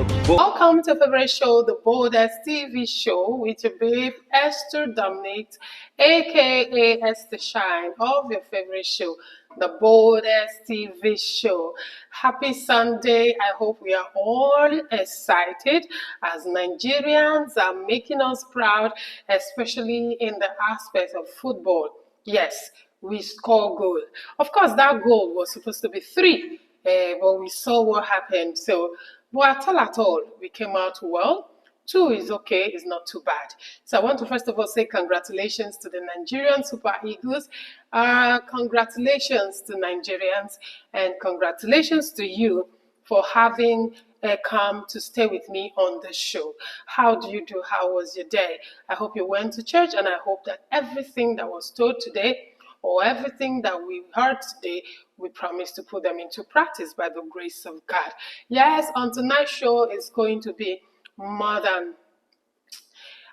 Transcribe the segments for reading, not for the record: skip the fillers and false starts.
Welcome to your favorite show, the Boldest TV show, with your babe Esther Dominic, aka Esther Shine, of your favorite show, the Boldest TV show. Happy Sunday. I hope we are all excited as Nigerians are making us proud, especially in the aspect of football. Yes, we score goal. Of course, that goal was supposed to be 3, but we saw what happened. So, but at all, we came out well. 2 is okay, it's not too bad. So I want to first of all say congratulations to the Nigerian Super Eagles. Congratulations to Nigerians, and congratulations to you for having come to stay with me on the show. How do you do? How was your day? I hope you went to church, and I hope that everything that was told today or everything that we heard today, we promise to put them into practice by the grace of God. Yes, on tonight's show is going to be more than,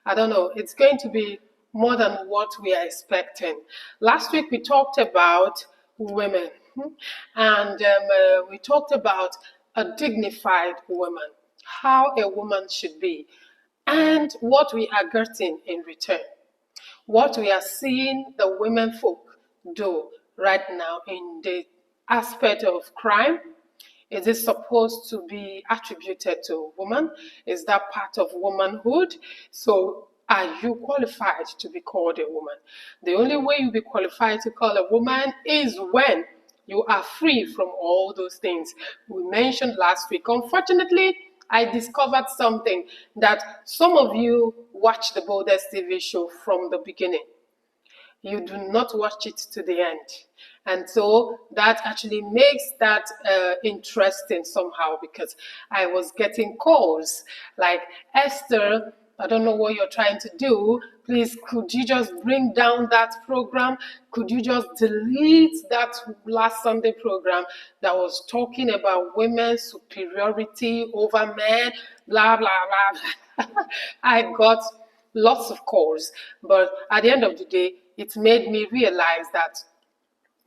it's going to be more than what we are expecting. Last week we talked about women, and we talked about a dignified woman, how a woman should be, and what we are getting in return. What we are seeing the women folk do right now in the aspect of crime. Is it supposed to be attributed to a woman? Is that part of womanhood? So are you qualified to be called a woman? The only way you'll be qualified to call a woman is when you are free from all those things we mentioned last week. Unfortunately, I discovered something that some of you watch the Boldest TV show from the beginning. You do not watch it to the end. And so that actually makes that interesting somehow, because I was getting calls like, Esther, I don't know what you're trying to do. Please, could you just bring down that program? Could you just delete that last Sunday program that was talking about women's superiority over men, blah, blah, blah. I got lots of calls, but at the end of the day, it made me realize that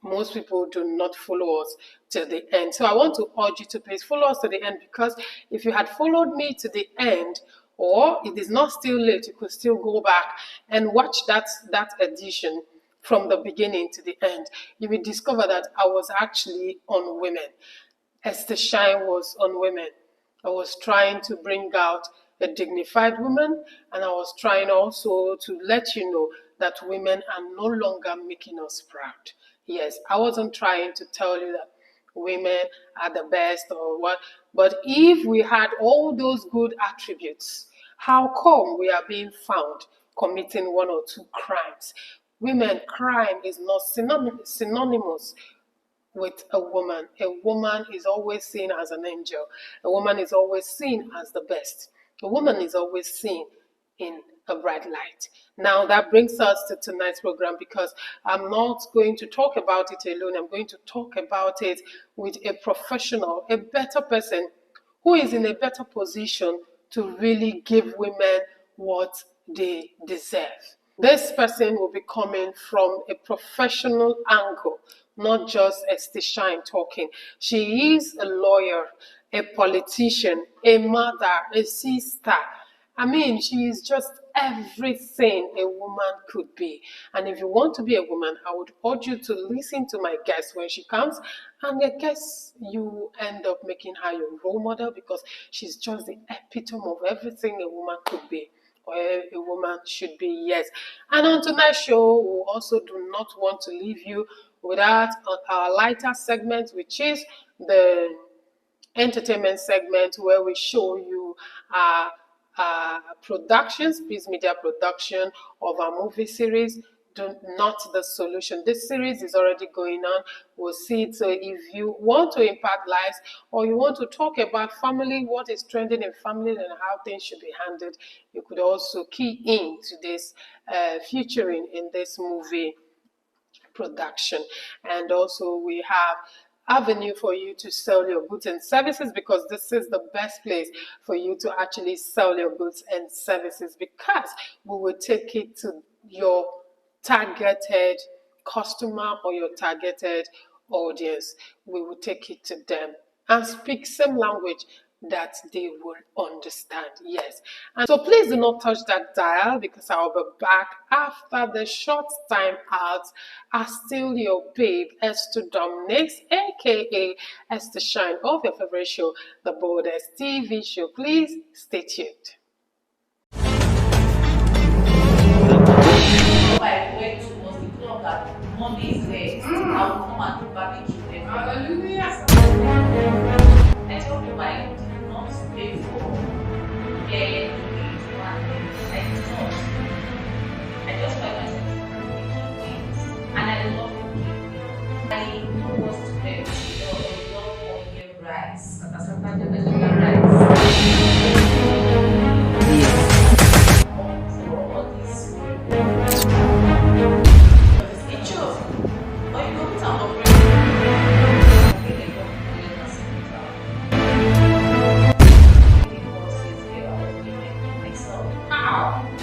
most people do not follow us to the end. So I want to urge you to please follow us to the end, because if you had followed me to the end, or it is not still late, you could still go back and watch that edition from the beginning to the end. You will discover that I was actually on women. Esther Shine was on women. I was trying to bring out a dignified woman, and I was trying also to let you know that women are no longer making us proud. Yes, I wasn't trying to tell you that women are the best or what, but if we had all those good attributes, how come we are being found committing 1 or 2 crimes? Women, crime is not synonymous with a woman. A woman is always seen as an angel. A woman is always seen as the best. A woman is always seen in a bright light. Now that brings us to tonight's program, because I'm not going to talk about it alone. I'm going to talk about it with a professional, a better person who is in a better position to really give women what they deserve. This person will be coming from a professional angle, not just Esther Shine talking. She is a lawyer, a politician, a mother, a sister. I mean, she is just everything a woman could be. And if you want to be a woman, I would urge you to listen to my guest when she comes. And I guess you end up making her your role model, because she's just the epitome of everything a woman could be, or a woman should be. Yes. And on tonight's show, we also do not want to leave you without our lighter segment, which is the entertainment segment, where we show you our productions, Peace Media production of our movie series, Not the Solution. This series is already going on. We'll see it. So if you want to impact lives, or you want to talk about family, what is trending in family and how things should be handled, you could also key in to this featuring in this movie production. And also we have avenue for you to sell your goods and services, because this is the best place for you to actually sell your goods and services, because we will take it to your targeted customer or your targeted audience. We will take it to them and speak same language that they will understand. Yes. And so please do not touch that dial, because I'll be back after the short time out. I still your babe, Esther Dominics, aka Esther Shine, of your favorite show, the Boldest TV show. Please stay tuned. I went to was the club that Monday is there. I will come and do barbecue there. Hallelujah. I told you I did not pay for getting engaged one day. I did not. I just buy myself some things. And I love cooking. I know what to get. I love onion rice. And that's what I rice. For all these it shows. Or you go put on the bread.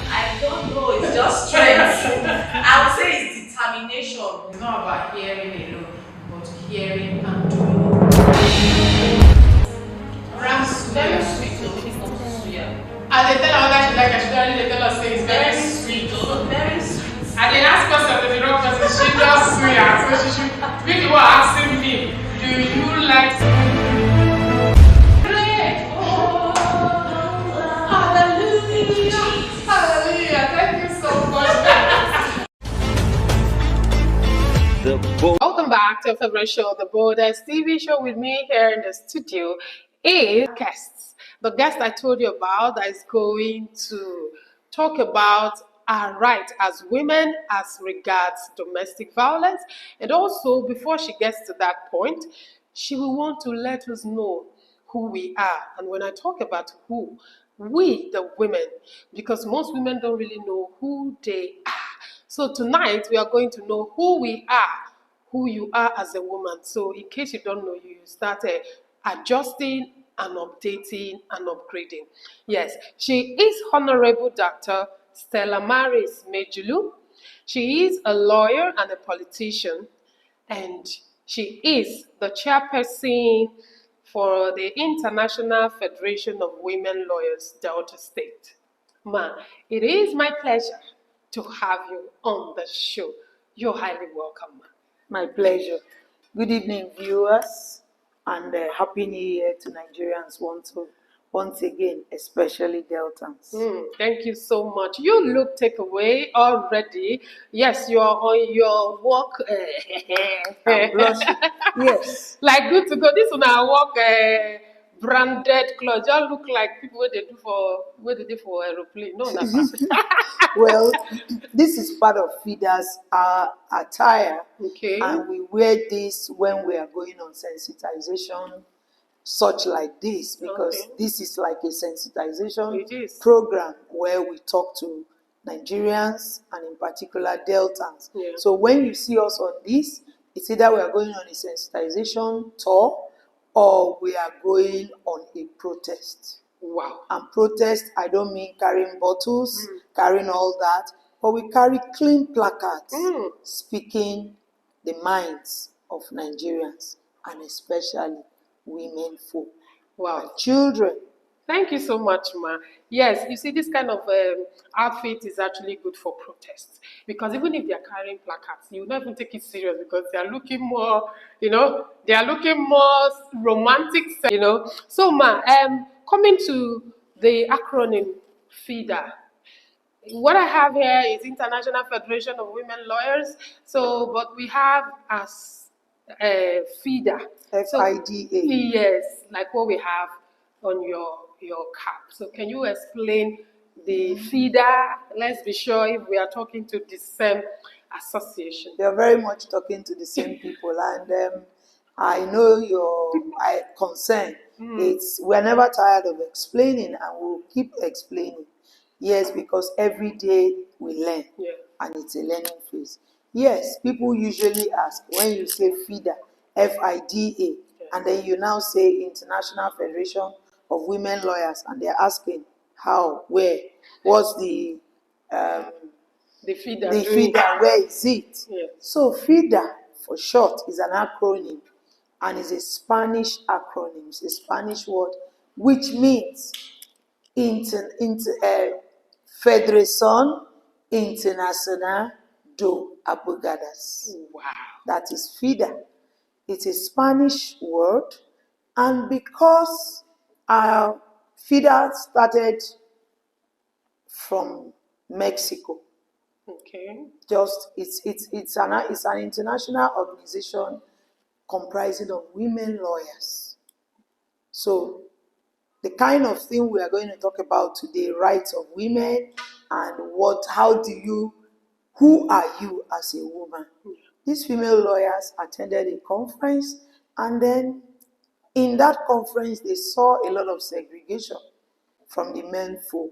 I don't know, it's just strength. I would say it's determination. It's not about hearing alone, but hearing and doing it. Very sweet, so it comes to suya. And they tell her that she like her, they tell her say it's very sweet. Very sweet. And they ask us if the wrong person, she does suya. So she should be the one asking me, do you like bread? Oh, hallelujah. Hallelujah. Thank you so much. Welcome back to your favorite show, the Boldest TV show. With me here in the studio is guests. The guest I told you about that is going to talk about our right as women as regards domestic violence. And also, before she gets to that point, she will want to let us know who we are. And when I talk about who, we, the women, because most women don't really know who they are. So tonight, we are going to know who we are, who you are as a woman. So in case you don't know, you start adjusting and updating and upgrading. Yes, she is Honorable Dr. Stella Maris Mejulu. She is a lawyer and a politician, and she is the chairperson for the International Federation of Women Lawyers, Delta State. Ma, it is my pleasure to have you on the show. You're highly welcome, ma. My pleasure. Good evening, viewers, and Happy New Year to Nigerians once again, especially Deltans. Thank you so much. You look takeaway already. Yes, you are on your walk. I'm blushing. Yes. Like good to go. This one I walk branded clothes. Just look like people what they do for aeroplane. No, that's Well, this is part of FIDA's attire, okay. and we wear this when we are going on sensitization, such like this, because Okay. this is like a sensitization It is. program where we talk to Nigerians and in particular Deltans. Yeah. So when you see us on this, it's either we are going on a sensitization tour or we are going on a protest. Wow. And protest, I don't mean carrying bottles, carrying all that, but we carry clean placards speaking the minds of Nigerians and especially women folk. Wow. And children. Thank you so much, ma. Yes, you see, this kind of outfit is actually good for protests, because even if they are carrying placards, you will not even take it serious, because they are looking more, they are looking more romantic, So, ma, coming to the acronym FIDA, what I have here is International Federation of Women Lawyers. So, but we have as FIDA. So, FIDA. yes, like what we have on your cap. So, can you explain the FIDA? Let's be sure if we are talking to the same association. You're very much talking to the same people, and I know your concern. We're never tired of explaining, and we'll keep explaining. Yes, because every day we learn, Yeah. and it's a learning phase. Yes, people usually ask when you say FIDA, FIDA, and then you now say International Federation of Women Lawyers, and they're asking how, where, what's the FIDA. the FIDA, where is it? Yeah. So FIDA, for short, is an acronym, and is a Spanish acronym. It's a Spanish word which means Federación Internacional de Abogadas. Wow. That is FIDA. It's a Spanish word, and because FIDA started from Mexico, Okay. it's an international organization comprising of women lawyers. So the kind of thing we are going to talk about today, rights of women, and who are you as a woman? These female lawyers attended a conference, and then in that conference they saw a lot of segregation from the men folk.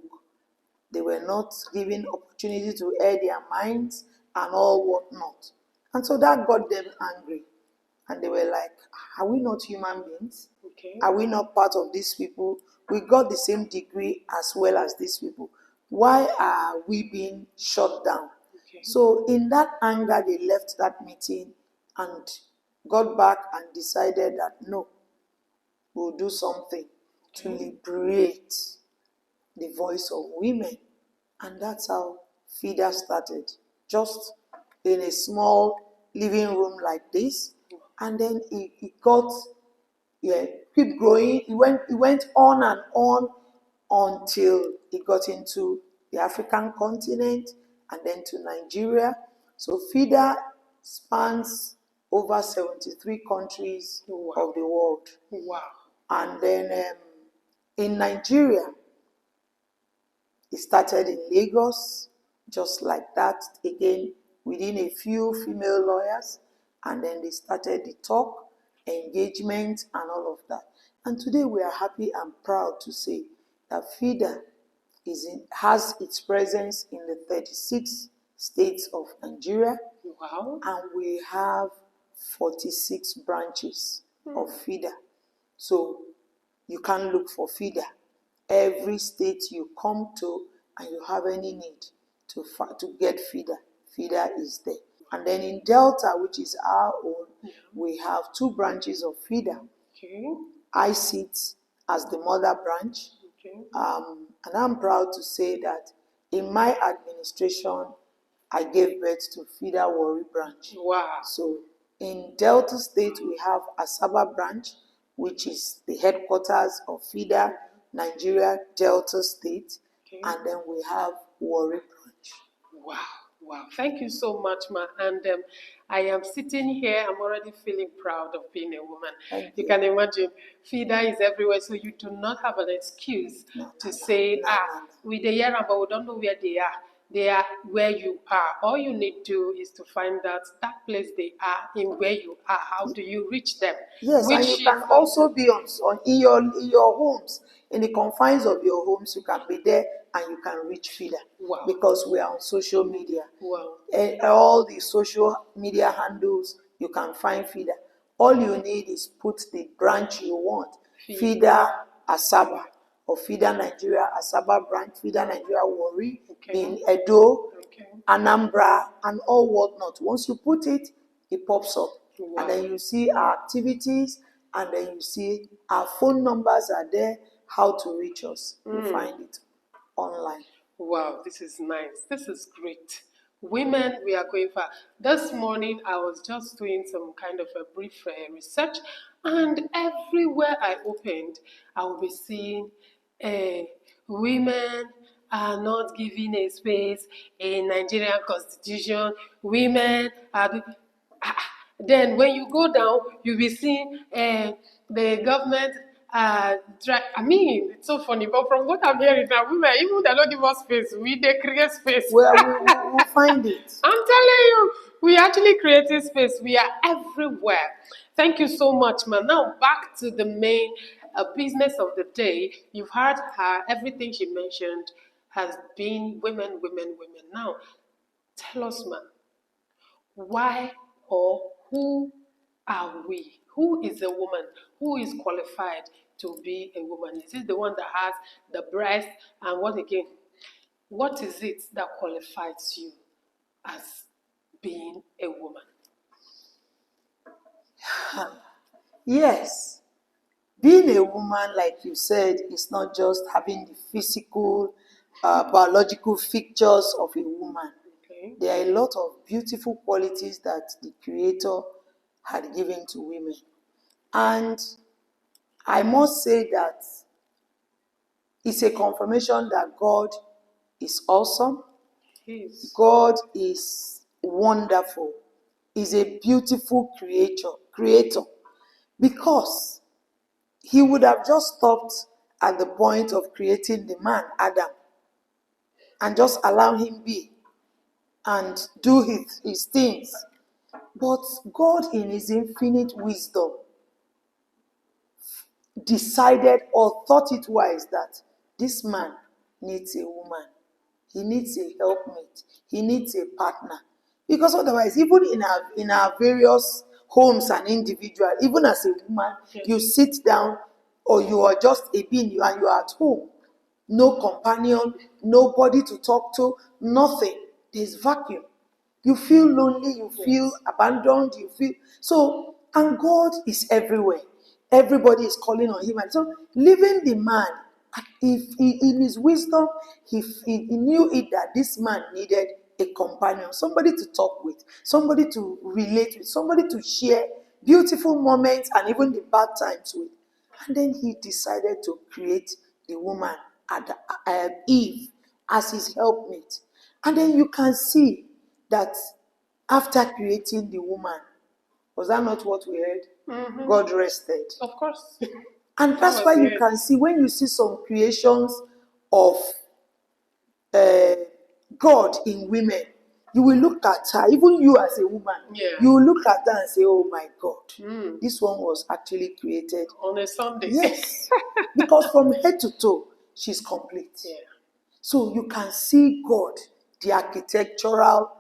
They were not given opportunity to air their minds and all whatnot. And so that got them angry. And they were like, are we not human beings? Okay. Are we not part of these people? We got the same degree as well as these people. Why are we being shut down? Okay. So in that anger, they left that meeting and got back and decided that no, we'll do something to liberate the voice of women. And that's how FIDA started, just in a small living room like this. And then it got, keep growing. It went on and on until it got into the African continent and then to Nigeria. So FIDA spans over 73 countries of the world. Wow. And then in Nigeria, it started in Lagos, just like that, again, within a few female lawyers, and then they started the talk, engagement, and all of that. And today we are happy and proud to say that FIDA has its presence in the 36 states of Nigeria. Wow. And we have 46 branches of FIDA. So you can look for FIDA. Every state you come to and you have any need to get FIDA, FIDA is there. And then in Delta, which is our own, we have 2 branches of FIDA. Okay. I sit as the mother branch. Okay. And I'm proud to say that in my administration, I gave birth to FIDA Warri branch. Wow. So in Delta State, we have Asaba branch, which is the headquarters of FIDA, Nigeria, Delta State. Okay. And then we have Warri branch. Wow. Wow. Thank you so much, Ma. And I am sitting here, I'm already feeling proud of being a woman. Thank You you. can imagine, FIDA is everywhere, so you do not have an excuse to say, we they hear but we don't know where they are. They are where you are. All you need to do is to find out that place they are in where you are. How do you reach them? Yes, Which and you can also be in your homes, in the confines of your homes. You can be there and you can reach FIDA. Wow. Because we are on social media. Wow. And all the social media handles, you can find FIDA. All you need is put the branch you want. FIDA Asaba or FIDA Nigeria Asaba branch, FIDA Nigeria Warri, in Edo, Anambra, and all whatnot. Once you put it, it pops up. Wow. And then you see our activities, and then you see our phone numbers are there, how to reach us. You find it online. Wow, this is nice. This is great. Women, we are going far. This morning, I was just doing some kind of a brief research, and everywhere I opened, I will be seeing women are not given a space in Nigerian constitution. Women are. Then when you go down, you'll be seeing the government. I mean, it's so funny, but from what I'm hearing now, women, even they don't give us space, they create space. Well, we'll find it. I'm telling you, we actually created space. We are everywhere. Thank you so much, man. Now back to the main business of the day. You've heard her, everything she mentioned has been women, women, women. Now, tell us, man, why or who are we? Who is a woman? Who is qualified to be a woman? Is it the one that has the breast? And what again? What is it that qualifies you as being a woman? Yes. Being a woman, like you said, is not just having the physical, biological features of a woman. Okay. There are a lot of beautiful qualities that the Creator had given to women. And I must say that it's a confirmation that God is awesome. Yes. God is wonderful. He's a beautiful creator. Because he would have just stopped at the point of creating the man, Adam, and just allow him be and do his things. But God, in his infinite wisdom, decided or thought it wise that this man needs a woman. He needs a helpmate. He needs a partner. Because otherwise, even in our various homes and individual, even as a woman, you sit down or you are just a being and you are at home. No companion, nobody to talk to, nothing. There's vacuum. You feel lonely, you feel abandoned, you feel so, and God is everywhere. Everybody is calling on him. And so leaving the man, if he, in his wisdom, he knew it that this man needed a companion, somebody to talk with, somebody to relate with, somebody to share beautiful moments and even the bad times with. And then he decided to create the woman, Eve, as his helpmate. And then you can see that after creating the woman, was that not what we heard? Mm-hmm. God rested. Of course. And that's why you can see when you see some creations of God in women, you will look at her, even you as a woman, you will look at her and say, oh my God, this one was actually created on a Sunday. Yes. Because from head to toe, she's complete. Yeah. So you can see God, the architectural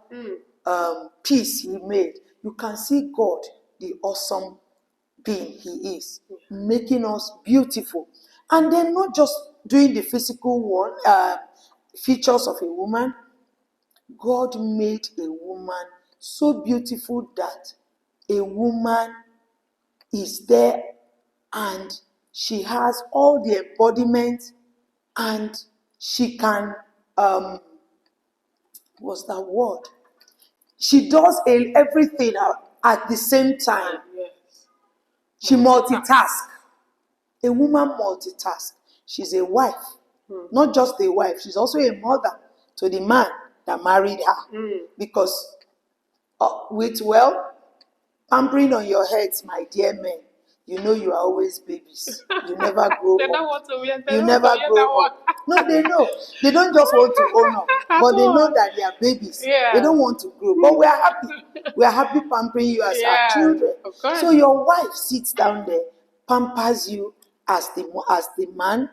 piece he made. You can see God, the awesome being he is, making us beautiful. And then not just doing the physical features of a woman. God made a woman so beautiful that a woman is there and she has all the embodiment and she can what's that word? She does everything at the same time. Yes. She multitasks. A woman multitasks. She's a wife. Not just a wife, she's also a mother to the man that married her. Because with pampering on your heads, my dear men, you know you are always babies. You never grow They up. don't want to hear, You never grow up. No, they know. They don't just want to own up, but they know that they are babies. Yeah. They don't want to grow. But we are happy. We are happy pampering you as our children. Of course. So your wife sits down there, pampers you as the man,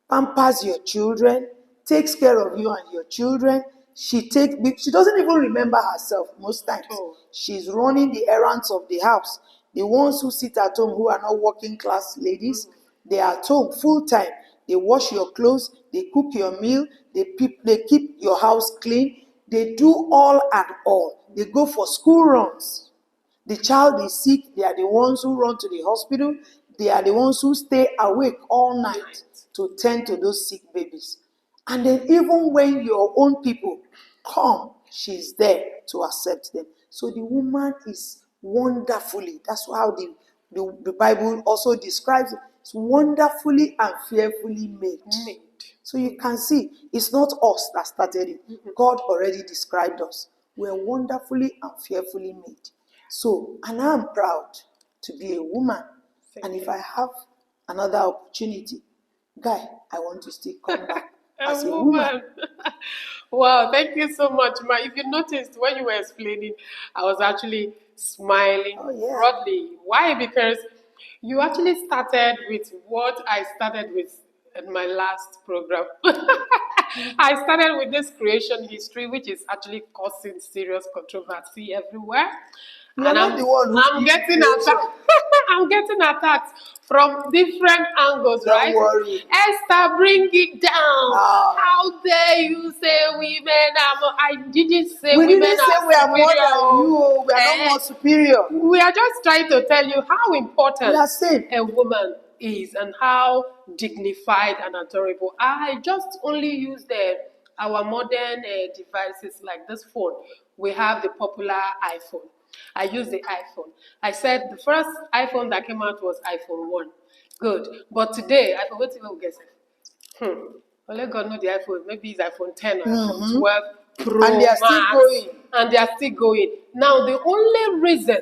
pampers your children, takes care of you and your children. She doesn't even remember herself most times. She's running the errands of the house. The ones who sit at home who are not working class ladies, they are at home full time. They wash your clothes, they cook your meal, they keep your house clean. They do all and all. They go for school runs. The child is sick, they are the ones who run to the hospital. They are the ones who stay awake all night to tend to those sick babies. And then even when your own people come, she's there to accept them. So the woman is wonderfully, that's how the Bible also describes it. It's wonderfully and fearfully made. So you can see, it's not us that started it. God already described us. We're wonderfully and fearfully made. So, and I'm proud to be a woman. And if I have another opportunity, Guy, I want to still come back as a woman. Wow, thank you so much, Ma. If you noticed when you were explaining, I was actually smiling broadly. Why? Because you actually started with what I started with in my last program. I started with this creation history, which is actually causing serious controversy everywhere. You're not the one who's I'm getting attacked. I'm getting attacked from different angles, right? Don't worry. Esther, bring it down. How dare you say women are? I didn't say we women didn't say are we are more superior. than you. We are not more superior. We are just trying to tell you how important a woman is and how dignified and adorable. I just only use our modern devices like this phone. We have the popular iPhone. I use the iPhone. I said the first iPhone that came out was iPhone 1. Good. But today, iPhone, what will get it? Only God know the iPhone. Maybe it's iPhone 10 or iPhone 12 Pro And they are still Max. going. And they are still going. Now, the only reason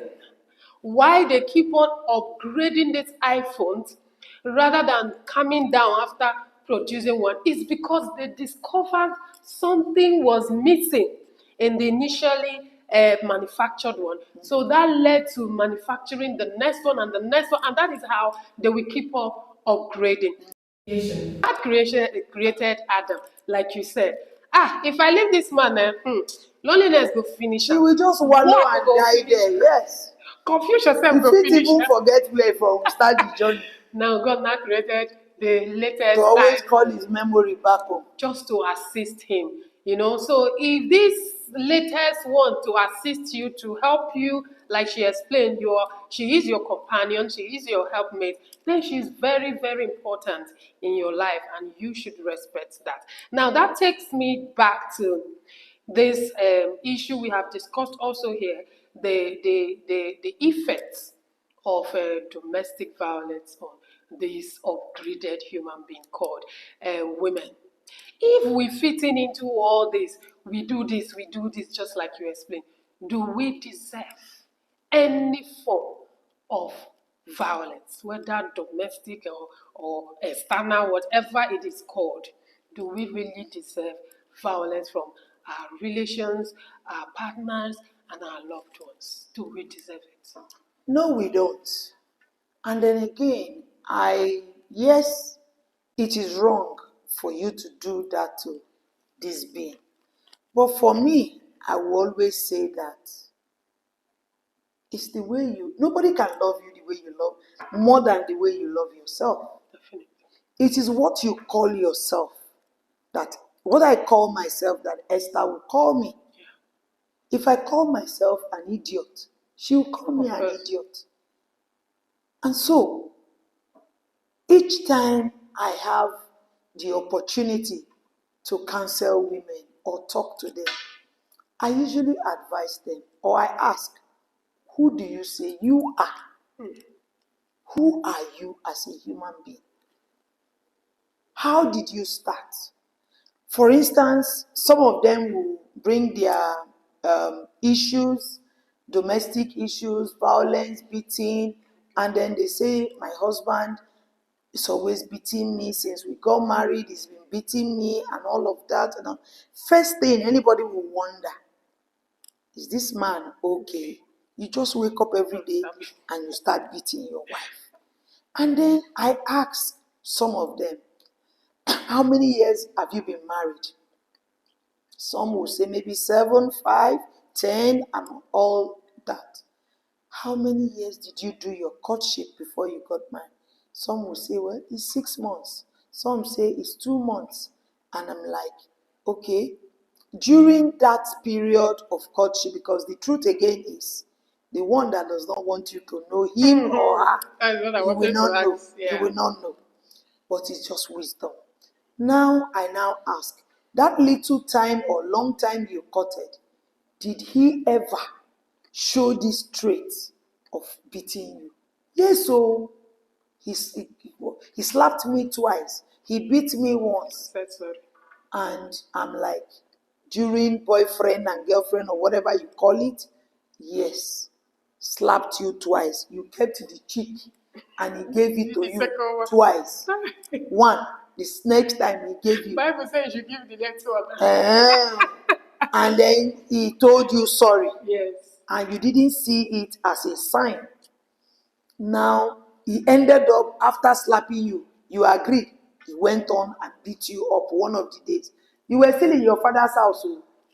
why they keep on upgrading these iPhones rather than coming down after producing one is because they discovered something was missing in the initially manufactured one. So that led to manufacturing the next one and the next one, and that is how they will keep on upgrading. That creation created Adam, like you said. If I leave this man, loneliness go finish. He will just wallow Work and go die finish there. Yes. Confuse yourself You go fit finish. even forget where from start the journey Now God now created the to latest always time call his memory back home. just to assist him. So if this latest one to assist you, to help you, like she explained, she is your companion, she is your helpmate, then she's very, very important in your life, and you should respect that. Now that takes me back to this issue we have discussed also here, the effects of domestic violence on this upgraded human being called women. If we fit in into all this, we do this, just like you explained, do we deserve any form of violence, whether domestic or external, whatever it is called? Do we really deserve violence from our relations, our partners, and our loved ones? Do we deserve it? No, we don't. And then again, yes, it is wrong for you to do that to this being. But for me, I will always say that it's the way nobody can love you the way you love, more than the way you love yourself. Definitely. It is what you call yourself, that what I call myself, that Esther will call me. Yeah. If I call myself an idiot, she will call me an idiot. And so, each time I have the opportunity to counsel women or talk to them, I usually advise them, or I ask, who do you say you are? Who are you as a human being? How did you start? For instance, some of them will bring their issues, domestic issues, violence, beating, and then they say, my husband is always beating me since we got married, he's been beating me and all of that. And first thing anybody will wonder, is this man okay? You just wake up every day and you start beating your wife. And then I ask some of them, how many years have you been married? Some will say maybe 7, 5, 10, and all that. How many years did you do your courtship before you got married? Some will say, well, it's 6 months. Some say it's 2 months. And I'm like, okay, during that period of courtship, because the truth again is, the one that does not want you to know him or her, you will not know. Yeah. You will not know. But it's just wisdom. Now I ask, that little time or long time you courted, did he ever show this trait of beating you? Yes, so he slapped me twice. He beat me once. That's right. And I'm like, during boyfriend and girlfriend or whatever you call it, yes, slapped you twice. You kept the cheek and he gave it to you twice. One, this next time he gave you. Bible says you give the next one. And then he told you sorry. Yes. And you didn't see it as a sign. Now, he ended up, after slapping you, you agreed. He went on and beat you up one of the days. You were still in your father's house,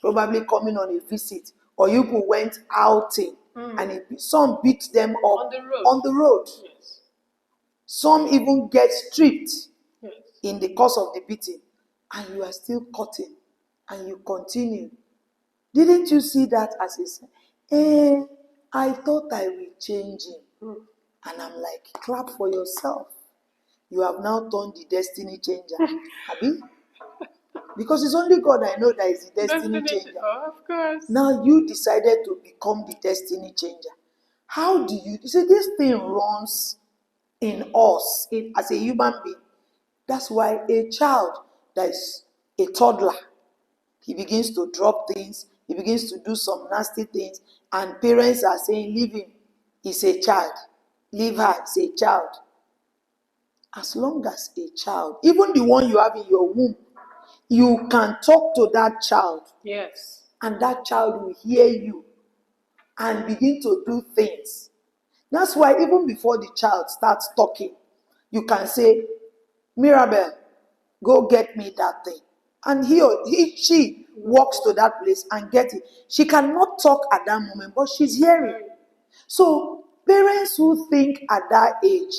probably coming on a visit, or you went outing, and some beat them up on the road. Yes. Some even get stripped Yes. in the course of the beating, and you are still cutting, and you continue. Didn't you see that as a sign? I thought I will change him. And I'm like, clap for yourself. you have now turned the destiny changer. Abi? Because it's only God I know that is the destiny changer. Oh, of course. Now you decided to become the destiny changer. How do you see this thing runs in us as a human being? That's why a child that is a toddler, he begins to drop things, he begins to do some nasty things, and parents are saying, leave him, he's a child. Leave her, it's a child. As long as a child, even the one you have in your womb, you can talk to that child. Yes. And that child will hear you and begin to do things. That's why even before the child starts talking, you can say, Mirabel, go get me that thing. And she walks to that place and gets it. She cannot talk at that moment, but she's hearing. So parents who think at that age,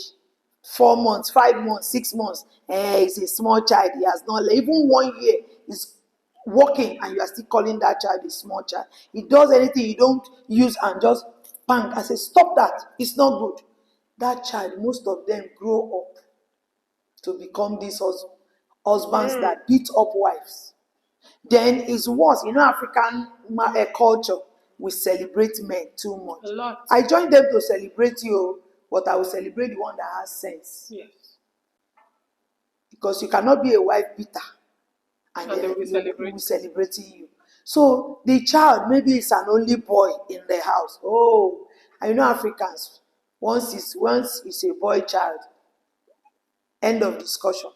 4 months, 5 months, 6 months, he's a small child, he has not, even 1 year, is walking and you are still calling that child a small child. He does anything you don't use and just bang. I say, stop that. It's not good. That child, most of them grow up to become these husbands that beat up wives. Then it's worse. African culture, we celebrate men too much. A lot. I joined them to celebrate you, but I will celebrate the one that has sense. Yes. Because you cannot be a wife beater and they then will will be celebrating you. So the child, maybe it's an only boy in the house. Oh, I know Africans. Once it's a boy child, end of discussion.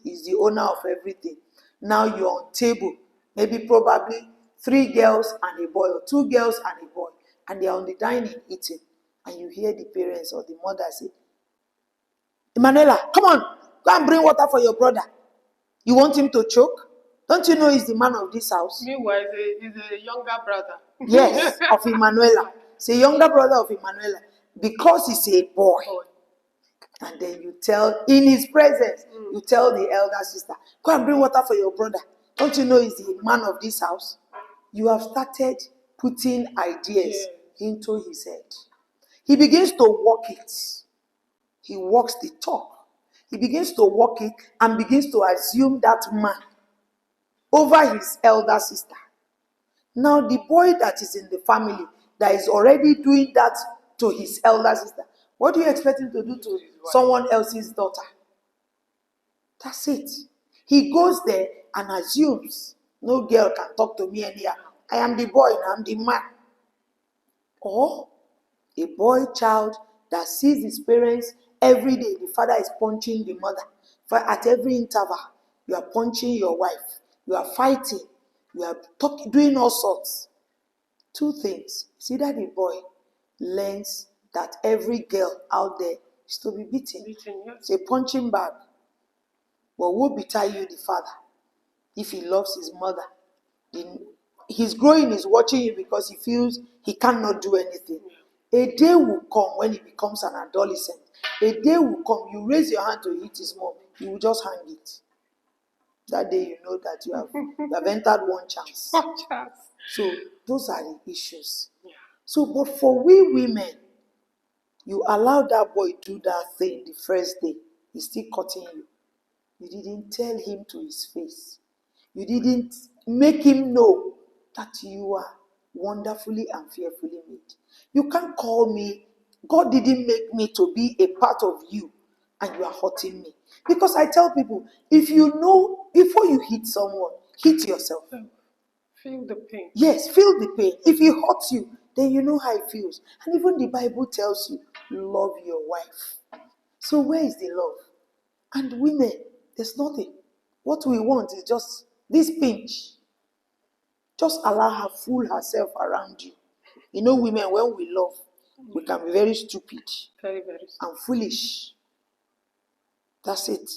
He's the owner of everything. Now you're on table, maybe probably 3 girls and a boy, or 2 girls and a boy, and they're on the dining eating, and you hear the parents or the mother say, Emanuela, come on, go and bring water for your brother. You want him to choke? Don't you know he's the man of this house? Meanwhile, he's a younger brother. Yes, of Emanuela. It's a younger brother of Emanuela. Because he's a boy. And then you tell, in his presence, you tell the elder sister, go and bring water for your brother. Don't you know he's the man of this house? You have started putting ideas into his head. He begins to walk it. He walks the talk. He begins to walk it and begins to assume that man over his elder sister. Now the boy that is in the family that is already doing that to his elder sister, what do you expect him to do to someone else's daughter? That's it. He goes there and assumes no girl can talk to me anyhow. I am the boy and I'm the man. Or a boy child that sees his parents every day. The father is punching the mother. At every interval, you are punching your wife. You are fighting. You are doing all sorts. 2 things. See that the boy learns that every girl out there is to be beaten. It's a punching bag. But who betray you, the father? If he loves his mother, he's growing, he's watching you because he feels he cannot do anything. A day will come when he becomes an adolescent. A day will come, you raise your hand to hit his mom, he will just hang it. That day you know that you have entered one chance. So those are the issues. So, but for we women, you allow that boy do that thing the first day, he's still cutting you. You didn't tell him to his face. You didn't make him know that you are wonderfully and fearfully made. You can't call me, God didn't make me to be a part of you and you are hurting me. Because I tell people, if you know, before you hit someone, hit yourself. Feel the pain. Yes, feel the pain. If he hurts you, then you know how it feels. And even the Bible tells you, love your wife. So where is the love? And women, there's nothing. What we want is just this pinch. Just allow her fool herself around you. You know, women, when we love, we can be very stupid. Very, very stupid. And foolish. That's it.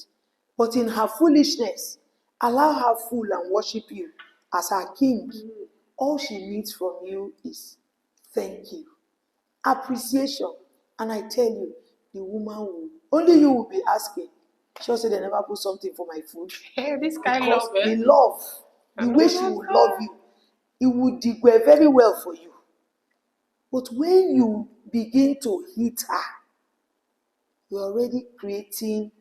But in her foolishness, allow her fool and worship you as her king. All she needs from you is thank you, appreciation. And I tell you, the woman will, only you will be asking. She'll say they never put something for my food. Hey, this kind of Because love, the love, the way she will love you, it will dig very well for you. But when you begin to hit her, you're already creating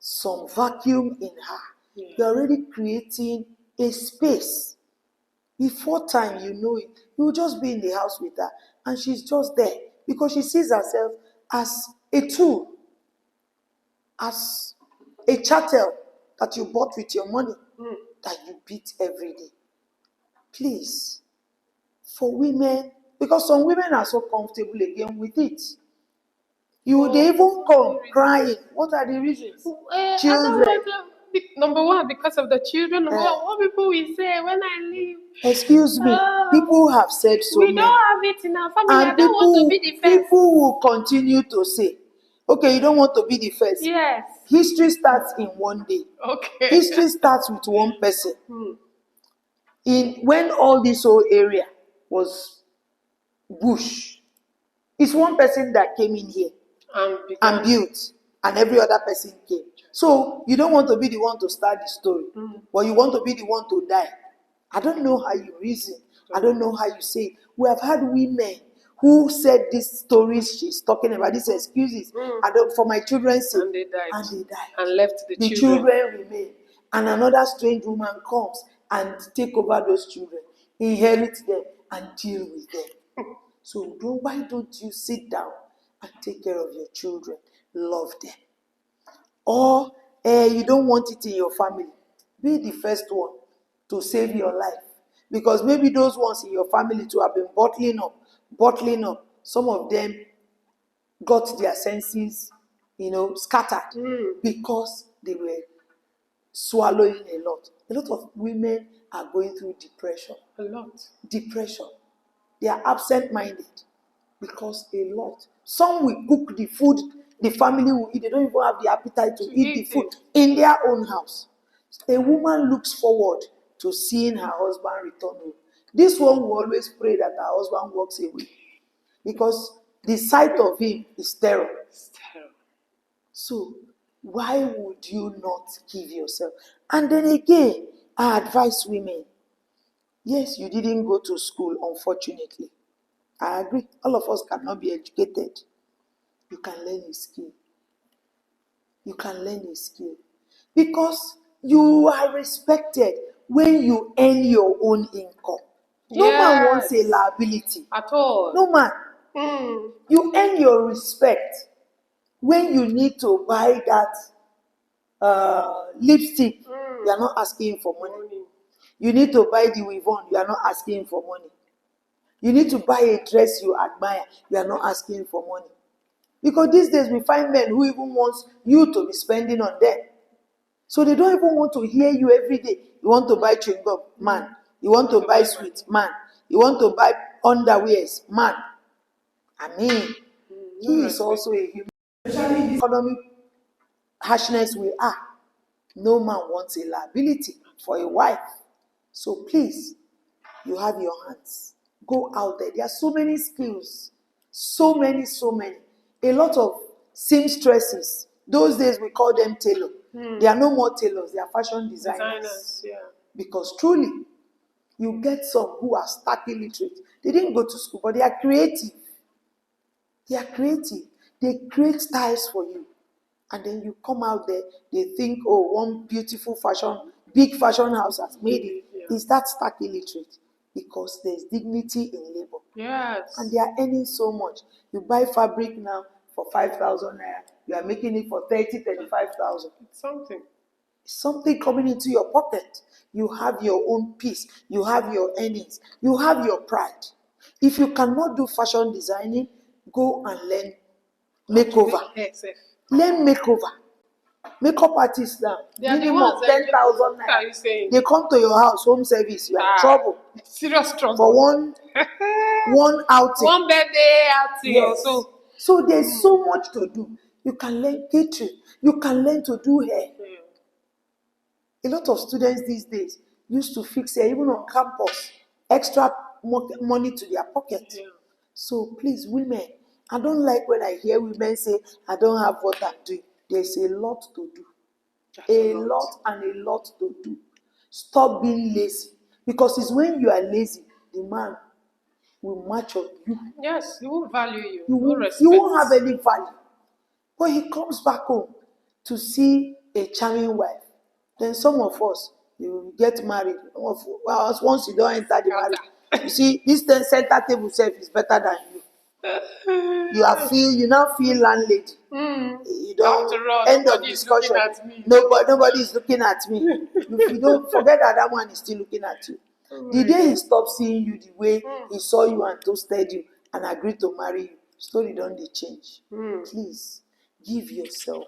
some vacuum in her. You're already creating a space. Before time, you know it, you will just be in the house with her, and she's just there because she sees herself as a tool, as a chattel that you bought with your money, that you beat every day. Please, for women, because some women are so comfortable again with it. They even come crying. What are the reasons? Children. Number one, because of the children. What people will say when I leave? Excuse me. People have said so We many. don't have it in our family. And I don't want to be the first. people will continue to say, okay, you don't want to be the first. Yes. History starts in one day. Okay. History starts with one person. When all this whole area was bush, it's one person that came in here and built, and every other person came. So you don't want to be the one to start the story, but you want to be the one to die. I don't know how you reason. I don't know how you say it. We have had women who said these stories she's talking about, these excuses, for my children's sake, and they died and left the children remain, and another strange woman comes and take over those children, inherit them, and deal with them. So why don't you sit down and take care of your children, love them? Or you don't want it in your family, be the first one to save your life, because maybe those ones in your family too have been bottling up. Some of them got their senses, scattered because they were swallowing a lot. A lot of women are going through depression. A lot. Depression. They are absent-minded because a lot. Some will cook the food the family will eat. They don't even have the appetite to eat the food in their own house. A woman looks forward to seeing her husband return home. This one will always pray that her husband walks away, because the sight of him is terror. So why would you not give yourself? And then again, I advise women, yes, you didn't go to school, unfortunately. I agree. All of us cannot be educated. You can learn a skill. You can learn a skill. Because you are respected when you earn your own income. No man wants a liability. At all. No man. You earn your respect when you need to buy that lipstick. You are not asking for money. You need to buy the Weavon. You are not asking for money. You need to buy a dress you admire. You are not asking for money. Because these days we find men who even want you to be spending on them. So they don't even want to hear you every day. You want to buy chewing gum? Man. You want to buy sweets? Man. You want to buy underwears? Man. I mean, he is also a human. Especially in this economic harshness we are. No man wants a liability for a wife. So please, you have your hands. Go out there. There are so many skills. So many. A lot of seamstresses. Those days we call them tailor. They are no more tailors. They are fashion designers. Because truly, you get some who are stark illiterate. They didn't go to school, but they are creative. They create styles for you. And then you come out there, they think, oh, one beautiful big fashion house has made it. Is that stark illiterate? Because there's dignity in labor. Yes. And they are earning so much. You buy fabric now for 5,000 naira. You are making it for 35,000. It's something. Something coming into your pocket. You have your own peace. You have your earnings. You have your pride. If you cannot do fashion designing, go and learn makeover. Learn makeover. Makeup artists now. Minimum 10,000 naira. They come to your house, home service. You are in trouble. Serious trouble. For one outing. One birthday outing. Yes. So there's so much to do. You can learn catering. You can learn to do hair. A lot of students these days used to fix hair, even on campus. Extra money to their pocket. So please, women, I don't like when I hear women say, I don't have what I'm doing. There's a lot to do. A lot to do. Stop being lazy. Because it's when you are lazy, the man will match on you. Yes, he won't value you. You won't have any value. But he comes back home. to see a charming wife. Then some of us, you get married. Once you don't enter the marriage, you see, this center table self is better than you. You now feel landlady. You don't. After all, End of nobody is looking discussion. at me. Nobody is looking at me. If you don't forget that one is still looking at you. The day he stopped seeing you the way he saw you and toasted you and agreed to marry you, story don't dey change. Please give yourself.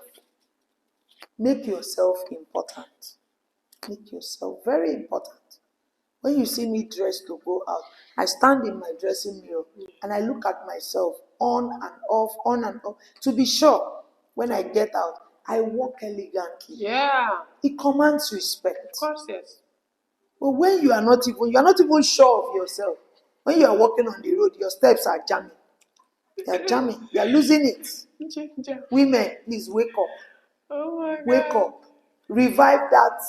Make yourself important. Make yourself very important. When you see me dressed to go out, I stand in my dressing mirror and I look at myself on and off, to be sure when I get out, I walk elegantly. Yeah. It commands respect. Of course, yes. But when you are not even sure of yourself, when you are walking on the road, your steps are jamming. They are jamming. You are losing it. Women, please wake up. Oh my God. Wake up. Revive that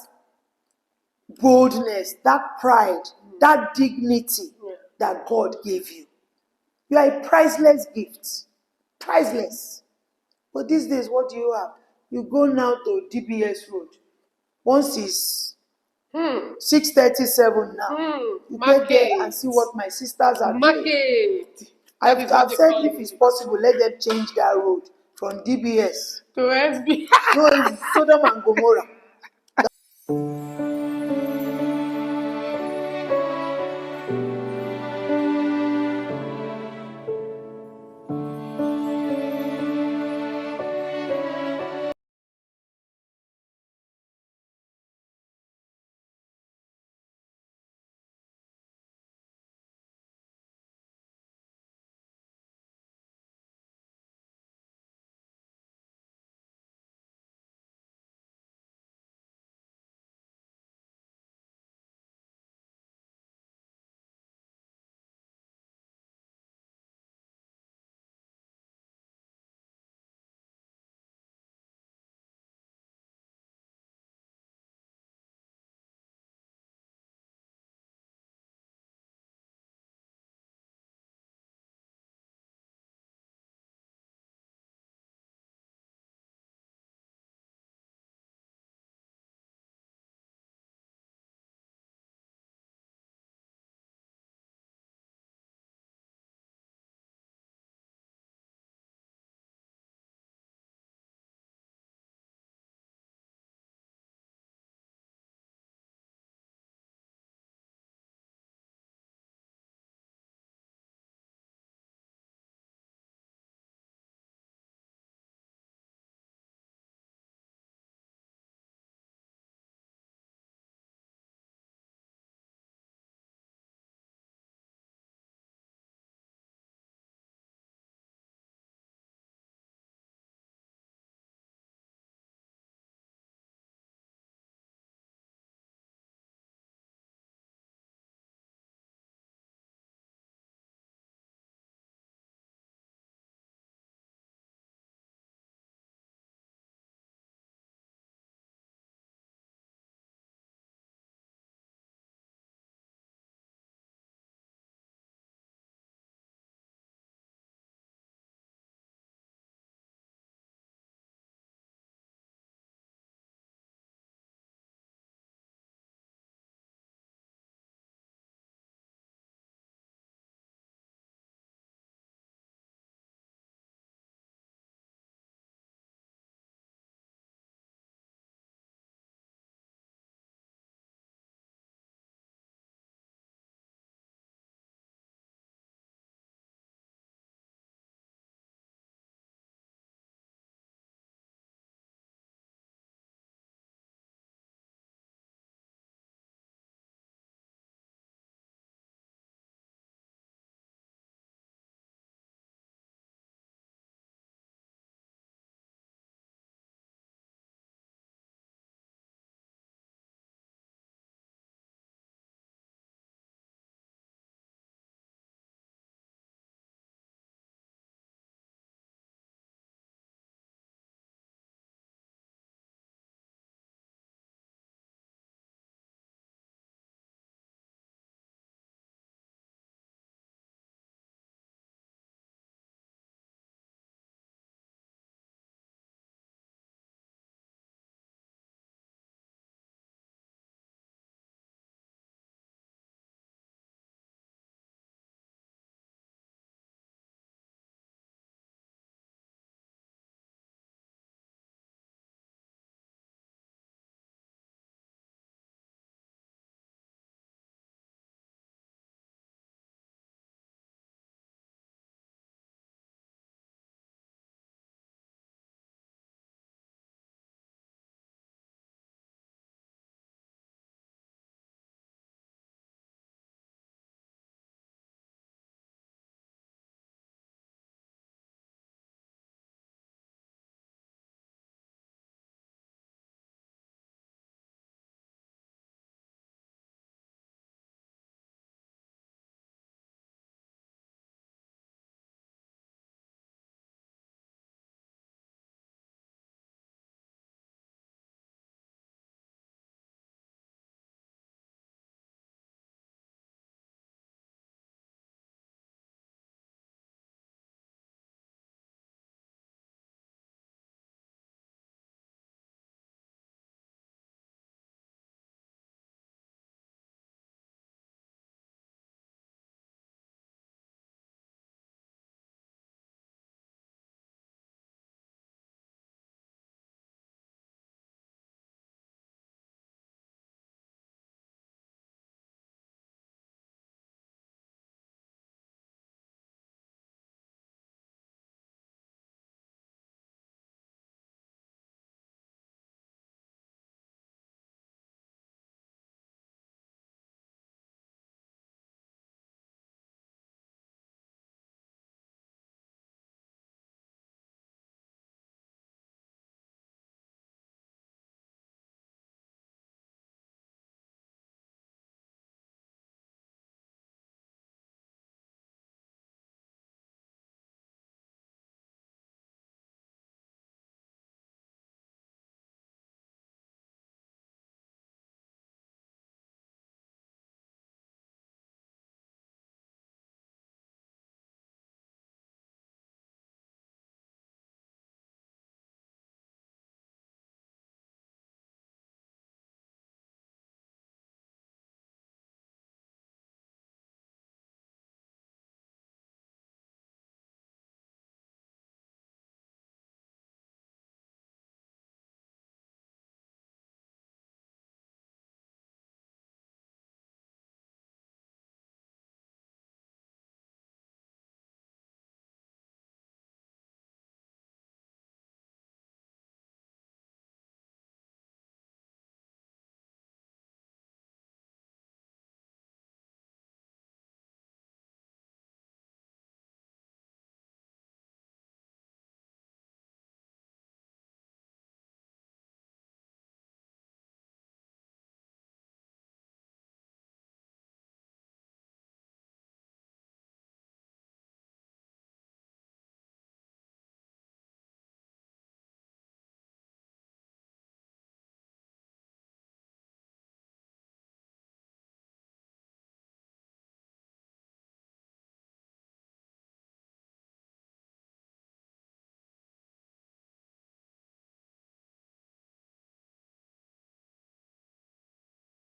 boldness, that pride, that dignity that God gave you. You are a priceless gift. Priceless. But these days, what do you have? You go now to DBS Road. Once it's 6:37 now. You get there and see what my sisters are doing. Market. I've said if it's possible, let them change that road from DBS to SB. no, it's Sodom and Gomorrah.